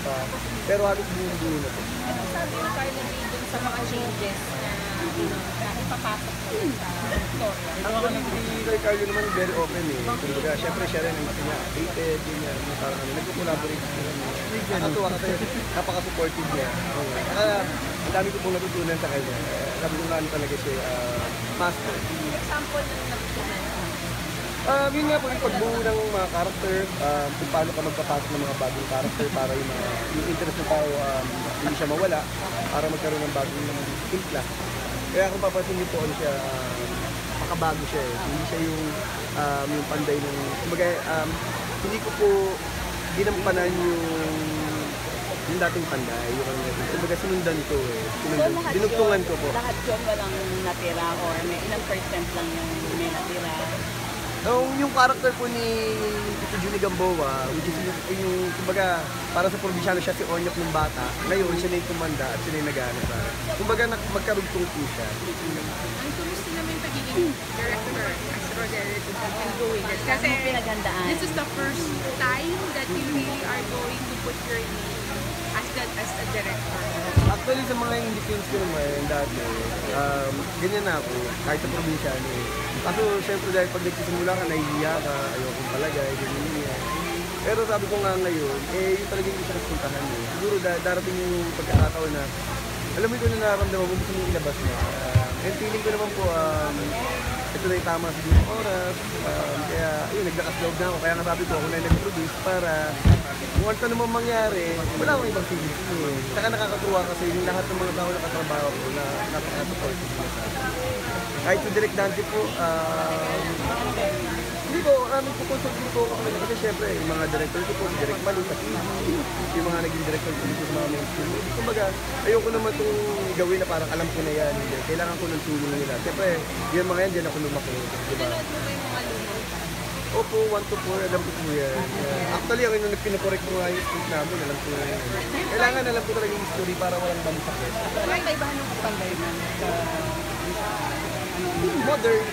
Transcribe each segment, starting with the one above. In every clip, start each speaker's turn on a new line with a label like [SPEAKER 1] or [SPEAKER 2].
[SPEAKER 1] pa. Pero halos buo-buo na po.
[SPEAKER 2] Anong sabi ni Carla Ray dun sa mga changes na ipapasok mo sa Victoria?
[SPEAKER 1] Actually, si Kay Carlo naman very open eh. Kumbaga, syempre siya rin ang niya updated, yun yan, parang nagko-collaborate sila. Nakatuwa kasi napaka-supportive niya. Kaya, ang dami ko pong natutunan sa kanya. Sabi ko nga talaga siya, master.
[SPEAKER 2] Example ng natutunan mo.
[SPEAKER 1] Yun nga po yung pagbuo ng mga character, kung paano ka magpapasok ng mga bagong character para yung interest ng tao hindi siya mawala, para magkaroon ng bagong timpla. Kaya kung papansin niyo po, ano siya, makabago siya eh. Hindi siya yung panday ng, kumbaga, hindi ko po ginampanan yung dating panday, yung ano natin. Kumbaga sinundan ko eh. Dinugtungan ko po.
[SPEAKER 3] Lahat yun walang natira or may ilang percent lang yung may natira.
[SPEAKER 1] Yung character po ni Tito Junie Gamboa, which is yung kumbaga, para sa probinsyano siya si Onyok ng bata, ngayon siya na yung kumanda at siya na yung nag-ano sa kumbaga magkarugtong po siya.
[SPEAKER 4] Ang kumusta naman yung pagiging director as Roderick and going this? Kasi
[SPEAKER 3] pinaghandaan.
[SPEAKER 4] this is the first time that you really are going to put your name as a director.
[SPEAKER 1] Actually, sa mga indie films ko naman dati, ganyan na ako, kahit sa probinsyano eh. Kaso, syempre dahil pag nagsisimula ka, nahihiya ka, ayokong palagay, ganyan yan. Pero sabi ko nga ngayon, yun talaga yung gusto ko puntahan eh. Siguro darating yung pagkakataon na, alam mo ito na nararamdaman mo, gusto mong ilabas na. And feeling ko naman po, ito na yung tama siguro ng oras. Kaya, ayun, naglakas loob na ako. Kaya nga sabi ko, ako na yung nag-produce para kung ano naman mangyari, wala akong ibang feelings eh. Saka nakakatuwa kasi yung lahat ng mga tao na katrabaho ko na napaka-supportive na sa akin. Kahit sa Direk Dante po, hindi ko, nagpo-consult din po ako kasi syempre, yung mga director ko po, si Direk Malu, kasi yung mga naging director ko dito sa mga mainstream movie. Kumbaga, ayoko naman itong gawin na parang alam ko na yan. Kailangan ko ng tulong nila. Syempre, yung mga yan, dyan ako lumaki. Diba?
[SPEAKER 2] Pinanood mo ba yung mga lumang?
[SPEAKER 1] Opo, 1 to 4, alam ko po yan. Actually, ako yung pinakorek ko nga yung script namin, alam ko yan. Kailangan alam ko talaga yung story para walang balisakit.
[SPEAKER 3] Ano yung kaibahan ng panday na
[SPEAKER 1] Modern.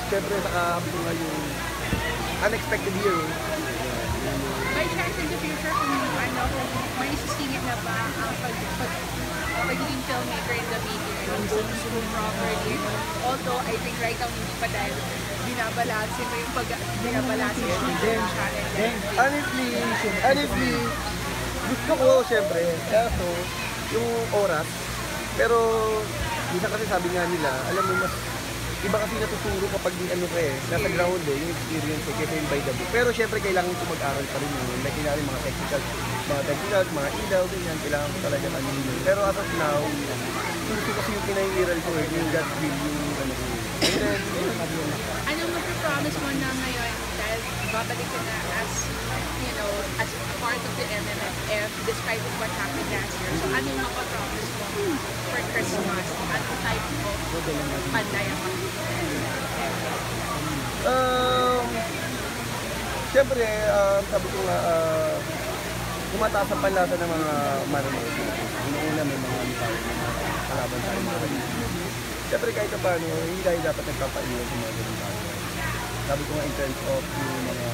[SPEAKER 1] Siyempre, nakahabot ko nga yung unexpected hero.
[SPEAKER 4] By chance in the future, kung may susingit na ba ang pagiging filmmaker in the media, going through properly. Although, I think right now, hindi pa dahil binabalasin mo yung binabalasin yung challenge.
[SPEAKER 1] Honestly, gusto ko, siyempre, kaso, yung oras, pero, minsan kasi sabi nga nila, alam mo, mas iba kasi natuturo kapag ano ka nasa ground yung experience kaysa yung by the book. Pero syempre kailangan ko mag-aral pa rin yun. Like kailangan mga technicals, mga ilaw, ganyan, kailangan ko talaga ano yun. Pero as of now, gusto kasi yung pinahihirap ko yung God's will, yung ano ko. And then,
[SPEAKER 4] Anong mag-promise mo na ngayon dahil babalik ka na as part of the MMFF despite of what happened last year? So anong mag-promise mo for Christmas? Anong type of panday ang
[SPEAKER 1] syempre, sabi ko nga, kumataas ang panlasa ng mga manonood. Una may mga kalaban tayo mga kaibigan. Siyempre kahit na paano, hindi tayo dapat nagpapaiwan sa mga ganun tayo. Sabi ko nga in terms of yung mga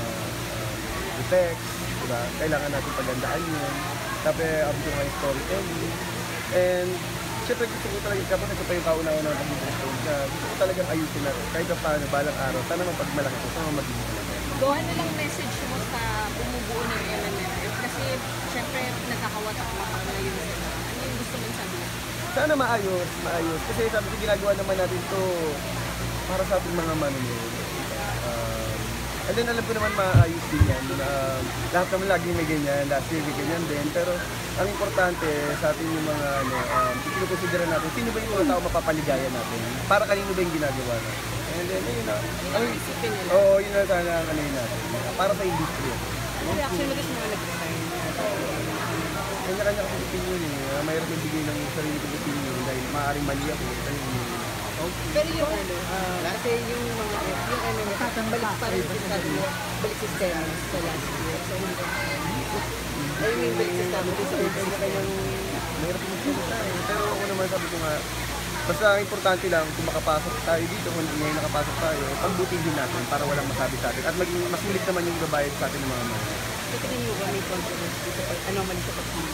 [SPEAKER 1] effects, diba? Kailangan natin pagandaan yun. Sabi, ko nga yung storytelling. And siyempre gusto ko talaga, kapag ito pa yung kaunawa ng pag-director na gusto ko talagang ayusin na kahit na paano, balang araw, sana mapag malaki ko, sana magiging malaki.
[SPEAKER 2] Gawa na lang message mo sa bumubuo ng MMFF kasi syempre nagkakawatak-watak na yun sila. Ano yung gusto mong sabihin?
[SPEAKER 1] Sana maayos. Kasi sabi ko, ginagawa naman natin to para sa ating mga manonood. And then alam ko naman maayos din yan. Lahat naman lagi may ganyan, last year may ganyan din. Pero ang importante sa ating yung mga ikinukonsidera natin, sino ba yung mga tao mapapaligaya natin? Para kanino ba yung ginagawa natin? And then, yun na. Oo, yun na sana ang ano yun natin. Para sa industry.
[SPEAKER 3] reaction mo doon sa mga nag-resign?
[SPEAKER 1] Kanya-kanya kasi opinion eh. Mayroon yung bigay ng sarili kong opinion dahil maaaring mali ako.
[SPEAKER 3] Pero yung kasi yung mga yung MMF, balik pa rin balik sistema sa last year. So, ay yung balik sistema sa kanya-kanyang
[SPEAKER 1] mayroon yung salita eh. Pero ako naman sabi ko nga, basta importante lang kung makapasok tayo dito, kung hindi ngayon nakapasok tayo, pagbutin din natin para walang masabi sa atin. At maging mas ulit naman yung babayad sa atin ng mga mga.
[SPEAKER 3] Sa tingin niyo ba may controversy sa anomaly sa pagpili?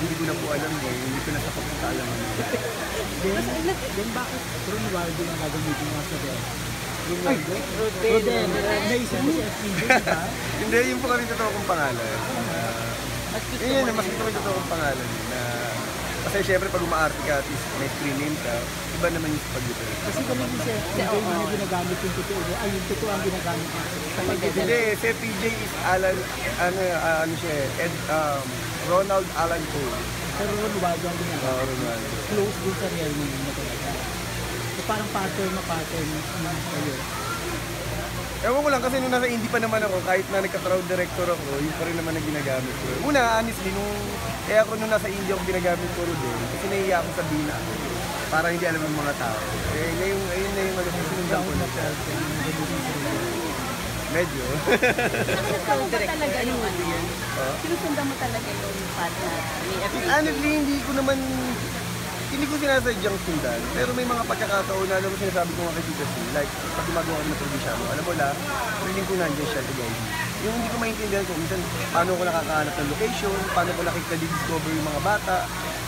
[SPEAKER 1] Hindi ko na po alam eh, hindi ko na sa pagkakaalaman.
[SPEAKER 5] Then bakit Ronaldo ang gagamitin mo sa best? Rodel, naisip mo si FPJ, diba?
[SPEAKER 1] Hindi, yun po kami totoo kong pangalan. Yun, mas ito kami totoo kong pangalan. Kasi syempre pag umaarte ka at least may screen name ka, iba naman yung pag-ito.
[SPEAKER 5] Kasi kami din si FPJ na ginagamit yung totoo. Ay, yung totoo ang ginagamit ko.
[SPEAKER 1] Hindi, si FPJ is Alan, ano siya Ronald Alan Cole.
[SPEAKER 5] Pero Ronaldo ang ginagamit.
[SPEAKER 1] Ronaldo.
[SPEAKER 5] Close din sa real name na talaga. So parang pattern na pattern kayo.
[SPEAKER 1] Ewan ko lang kasi nung nasa indie pa naman ako, kahit na nagka-crowd director ako, yun pa rin naman ang ginagamit ko. Una, honestly, kaya ako nung nasa indie ako ginagamit ko rin kasi nahiya ako sabihin na ako. Para hindi alam ng mga tao. Eh, ngayon, ayun na yung sinundan ko na siya. Medyo.
[SPEAKER 2] Sinusundan mo talaga yung ano yan? Sinusundan mo talaga yung path ni FPJ?
[SPEAKER 1] Honestly, hindi ko sinasadyang sundan. Pero may mga pagkakataon na alam mo sinasabi ko nga kay Tita C, like pag gumagawa ko ng probinsyano, alam mo lang, feeling ko nandiyan siya to guide me. Yung hindi ko maintindihan kung minsan paano ko nakakahanap ng location, paano ko nakikita-discover yung mga bata,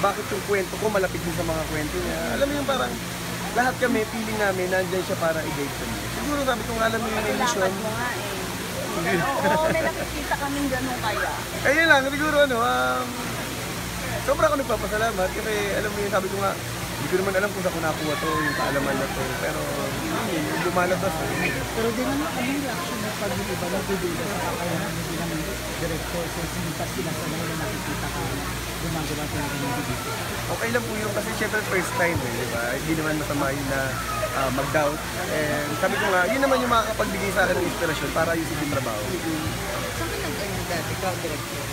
[SPEAKER 1] bakit yung kwento ko malapit din sa mga kwento niya. Alam mo yung parang lahat kami, feeling namin, nandiyan siya para i-guide kami. Siguro sabi ko nga alam mo yung illusion.
[SPEAKER 2] Lakad mo nga eh. Oo, may nakikita kaming ganun kaya.
[SPEAKER 1] Ayun lang, siguro sobra ako nagpapasalamat kasi alam mo yun, sabi ko nga, hindi ko naman alam kung saan ko nakuha to, yung kaalaman na to. Pero yun, lumalabas.
[SPEAKER 5] Pero di naman anong reaction na pag yung iba nagdududa sa kakayahan mo bilang director sa sinipas sila sa mga nakikita ka gumagawa sa mga video.
[SPEAKER 1] Okay lang po yun kasi syempre first time di ba? Hindi naman masama yun na mag-doubt. And sabi ko nga, yun naman yung makakapagbigay sa akin ng inspirasyon para ayusin yung trabaho.
[SPEAKER 3] Saan ka nag-ano dati, crowd director?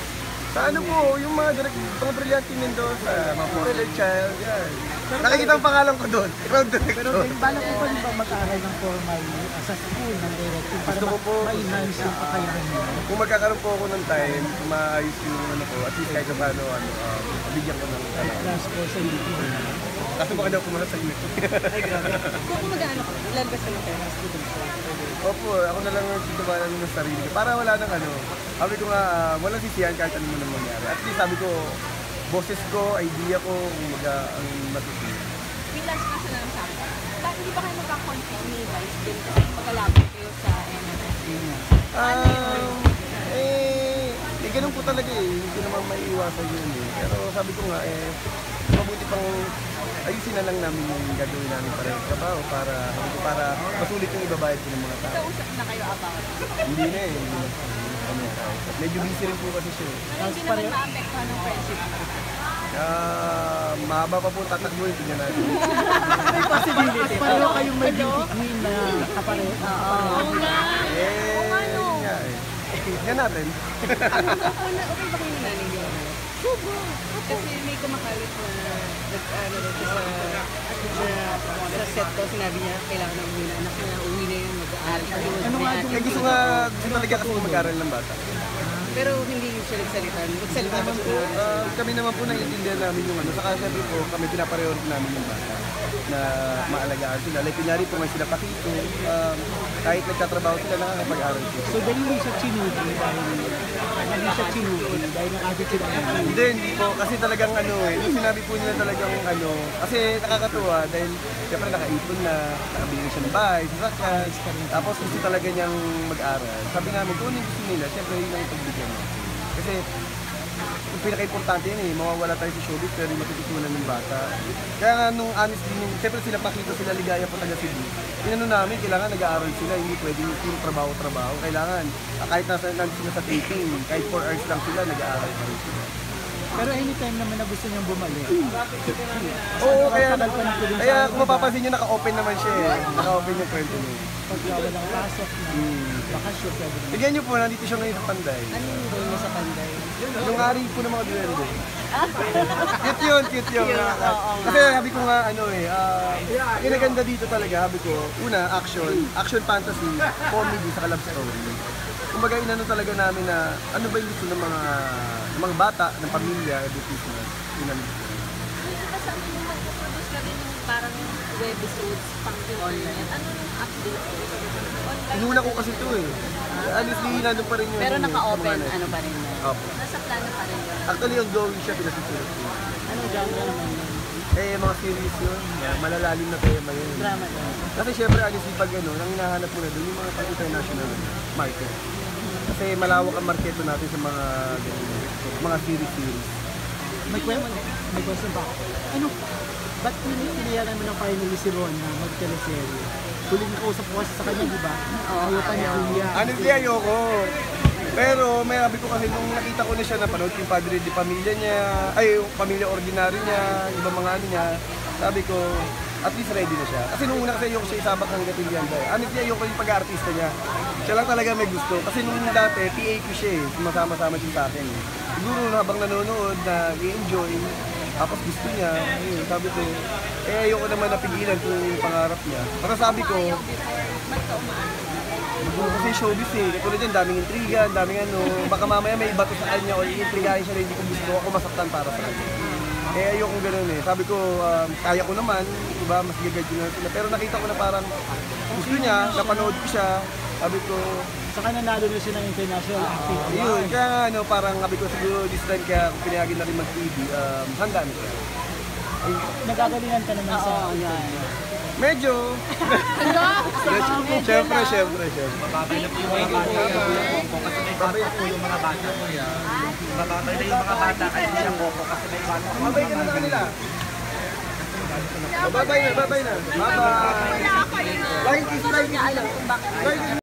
[SPEAKER 1] Sa ano po, yung mga Brilliante Mendoza, mga Polar Child, yan. Nakikita ang pangalan ko doon, crowd
[SPEAKER 5] Pero
[SPEAKER 1] director.
[SPEAKER 5] balak ko pa rin ba mag-aaral ng formal sa school ng directing para
[SPEAKER 1] Gusto ko po.
[SPEAKER 5] ma-enhance yung kakayahan mo?
[SPEAKER 1] Kung magkakaroon po ako ng time, maayos yung ano ko, at least kahit paano, bigyan ko ng
[SPEAKER 5] Class ko sa YouTube.
[SPEAKER 1] Kaso baka daw pumunta sa inyo.
[SPEAKER 3] Ay, grabe. Kung mag-ano ka, lalabas ka ng pera, student ko.
[SPEAKER 1] Opo, ako na lang ang titubalan ng sarili ko. Para wala nang ano. Sabi ko nga, walang sisiyan kahit ano mo nang mangyari. At least sabi ko, boses ko, idea ko, kung ang matutunan.
[SPEAKER 2] May last question na lang sa akin. Hindi ba kayo magka-conflict ni Vice din kasi magkalapit kayo sa MNS?
[SPEAKER 1] Ganun po talaga eh. Hindi naman maiiwasan yun eh. Pero sabi ko nga mabuti pang ayusin na lang namin yung gagawin namin para yung trabaho para masulit yung ibabayad ko ng mga tao.
[SPEAKER 2] Kausap na kayo about it?
[SPEAKER 1] Hindi na eh. Medyo busy rin po kasi siya.
[SPEAKER 2] Pero hindi naman maapektuhan ng friendship.
[SPEAKER 1] Mahaba pa po tatakbo yun. Tingnan natin.
[SPEAKER 3] May possibility.
[SPEAKER 5] Pareho kayong may beauty queen na kapareho.
[SPEAKER 2] Oo nga.
[SPEAKER 1] Yun nga eh. Tingnan natin.
[SPEAKER 3] Okay ba kayo nanay niyo? Kasi may kumakalit na sa set ko, sinabi niya kailangan na umuwi na anak niya, uwi na yan, mag-aaral pa yun.
[SPEAKER 5] Ano nga yung
[SPEAKER 1] Gusto talaga kasi mag-aral ng bata.
[SPEAKER 3] Pero hindi siya nagsalita. Nagsalita ba siya?
[SPEAKER 1] Kami naman po naiintindihan namin yung ano. Saka sabi po, kami pinapareority namin yung bata na maalagaan sila. Like, kunyari po may sila pakito. Kahit nagtatrabaho sila, nakakapag-aral sila.
[SPEAKER 5] So dahil hindi siya chinuti dahil nag-attitude ang
[SPEAKER 1] Hindi po. Kasi talagang ano eh. Yung sinabi po nila talagang ano. Kasi nakakatuwa dahil siyempre nakaipon na, nakabili siya ng bahay, sasakyan. Tapos gusto talaga niyang mag-aral. Sabi namin, kung ano yung gusto nila, siyempre yun ang ipagbigyan mo. Kasi yung pinaka-importante yun eh, mawawala tayo sa showbiz pero yung matututunan ng bata. Kaya nga nung honestly, siyempre sila Pakito, sila Ligaya po taga Cebu. Inano namin, kailangan nag-aaral sila, hindi pwedeng puro trabaho-trabaho. Kailangan, kahit nandun sila sa taping, kahit 4 hours lang sila, nag-aaral pa rin sila.
[SPEAKER 5] Pero anytime naman na gusto niyang bumalik.
[SPEAKER 1] Oo, kaya kung mapapansin nyo, naka-open naman siya eh. Naka-open yung kwento niya.
[SPEAKER 5] Pag walang pasok na bakasyon, pwede naman.
[SPEAKER 1] Tignan nyo po, nandito siya ngayon sa Panday.
[SPEAKER 3] Ano yung role niya sa Panday?
[SPEAKER 1] Yung hari po ng mga duwende. Cute yun. Kasi sabi ko nga, kinaganda dito talaga, sabi ko, una, action fantasy, comedy, sa love story. Kumbaga, inano talaga namin na, ano ba yung gusto ng mga bata, ng pamilya, education. Inano.
[SPEAKER 2] Hindi ba sabi mo mag-produce ka rin yung parang webisodes pang internet. Anong update? Online?
[SPEAKER 1] Inuna ko kasi ito eh. Honestly, nandun pa rin yun.
[SPEAKER 3] Pero
[SPEAKER 1] yun eh,
[SPEAKER 3] naka-open,
[SPEAKER 1] sa mga
[SPEAKER 3] ano pa rin yan.
[SPEAKER 1] Opo.
[SPEAKER 2] Nasa plano pa rin yun.
[SPEAKER 1] Actually, yung going siya, pinasusunod ko.
[SPEAKER 3] Anong genre naman yun?
[SPEAKER 1] Eh, mga series yun. Malalalim na tema yun.
[SPEAKER 3] Drama din.
[SPEAKER 1] Kasi syempre, honestly, pag ano, ang hinahanap mo na doon, yung mga pang-international market. Kasi malawak ang marketo natin sa mga ganun, mga series.
[SPEAKER 5] May question pa ako. Ano, ba't piniyaran mo ng finally si Ron na mag-teleserye? Huling nakausap ko kasi sa kanya, di ba? Ayaw pa niya kuya.
[SPEAKER 1] Honestly, ayoko. Pero may sabi ko kasi nung nakita ko na siya, napanood yung Padre de Pamilya niya, ay yung Pamilya Ordinary niya, ibang mga ano niya, sabi ko, at least ready na siya. Kasi nung una kasi ayoko siya isabak ng Gatilian dahil. Honestly, ayoko yung pag-artista niya. Siya lang talaga may gusto. Kasi nung dati, PA ko siya eh, sumasama-sama siya sa akin eh. Siguro habang nanonood, nag-enjoy, tapos gusto niya, ayun, sabi ko, eh ayoko naman napigilan kung yung pangarap niya. Para sabi ko,
[SPEAKER 2] Ayaw before, ba't ka umaano?
[SPEAKER 1] kasi showbiz eh, katulad yan, daming intriga, daming ano, baka mamaya may iba to sa kanya o iintrigahin siya na hindi ko gusto, ako masaktan para sa kanya. Eh ayoko ganun eh, sabi ko, kaya ko naman, diba, mas gagad ko na sila, pero nakita ko na parang gusto niya, napanood ko siya, sabi ko,
[SPEAKER 5] Saka nanalo na siya ng international acting.
[SPEAKER 1] yun, kaya nga ano, parang sabi ko siguro this time kaya kung pinayagin na rin mag-TV, handa na siya.
[SPEAKER 5] Nagagalingan ka naman sa
[SPEAKER 1] Medyo. Siyempre.
[SPEAKER 6] Babay na po yung mga bata. Babay na po yung mga bata. Babay na yung mga bata kasi siya Coco kasi may iwan ko.
[SPEAKER 1] Babay ka na sa kanila. Babay na. Bye-bye.
[SPEAKER 2] Wala kayo.
[SPEAKER 1] Like is like
[SPEAKER 2] Alam kung bakit.